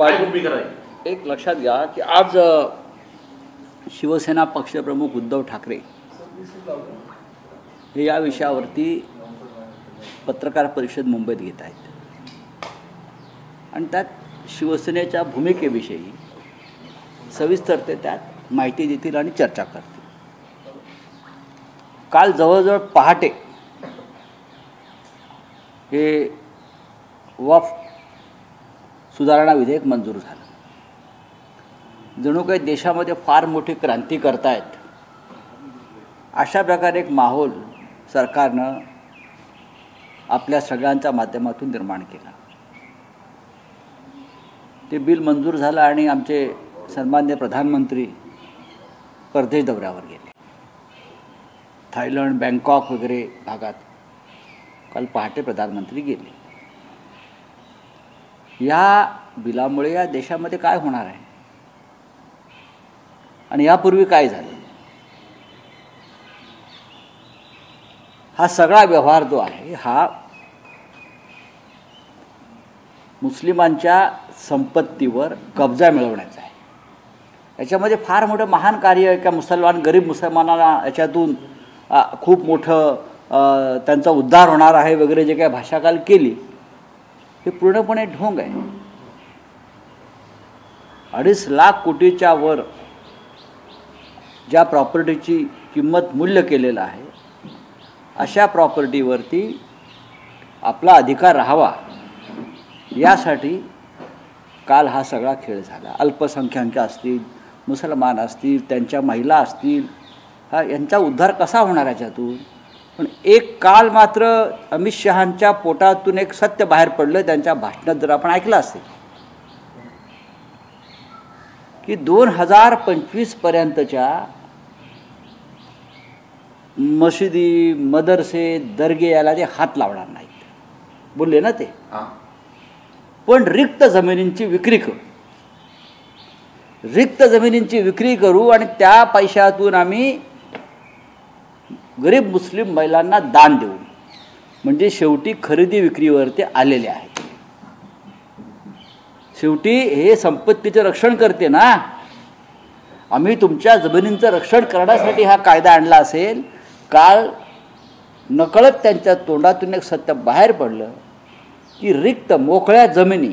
एक लक्षात घ्या की आज शिवसेना पक्षप्रमुख उद्धव ठाकरे हे या विषयावरती पत्रकार परिषद मुंबईत घेत आहेत आणि त्यात शिवसेनेच्या भूमिकेविषयी सविस्तर ते त्यात माहिती देतील आणि चर्चा करतील. काल जवळजवळ पहाटे हे वक्फ सुधारणा विधेयक मंजूर झालं. जणू काही देशामध्ये फार मोठी क्रांती करतायत अशा प्रकारे एक माहोल सरकारनं आपल्या सगळ्यांच्या माध्यमातून निर्माण केला. ते बिल मंजूर झालं आणि आमचे सन्माननीय प्रधानमंत्री परदेश दौऱ्यावर गेले. थायलंड, बँकॉक वगैरे भागात काल पहाटे प्रधानमंत्री गेले. या बिलामुळे या देशामध्ये काय होणार आहे आणि यापूर्वी काय झालं, हा सगळा व्यवहार जो आहे हा मुस्लिमांच्या संपत्तीवर कब्जा मिळवण्याचा आहे. याच्यामध्ये फार मोठं महान कार्य का गरीब मुसलमानांना याच्यातून खूप मोठं त्यांचा उद्धार होणार आहे वगैरे जे काही भाषा काल केली हे पूर्णपणे ढोंग आहे. 2.5 लाख कोटीच्या वर ज्या प्रॉपर्टीची किंमत मूल्य केलेलं आहे अशा प्रॉपर्टीवरती आपला अधिकार राहावा यासाठी काल हा सगळा खेळ झाला. अल्पसंख्याक असतील, मुसलमान असतील, त्यांच्या महिला असतील, यांचा उद्धार कसा होणार याच्यातून. पण एक काल मात्र अमित शहांच्या पोटातून एक सत्य बाहेर पडलं. त्यांच्या भाषणात जर आपण ऐकलं असेल की 2025 पर्यंतच्या मशिदी, मदरसे, दर्गे याला ते हात लावणार नाहीत बोलले ना ते. पण रिक्त जमिनींची विक्री करू आणि त्या पैशातून आम्ही गरीब मुस्लिम महिलांना दान देऊ. म्हणजे शेवटी खरेदी विक्रीवरती आलेले आहेत. शेवटी हे संपत्तीचं रक्षण करते ना. आम्ही तुमच्या जमिनींचं रक्षण करण्यासाठी हा कायदा आणला असेल. काल नकळत त्यांच्या तोंडातून एक सत्य बाहेर पडलं की रिक्त मोकळ्या जमिनी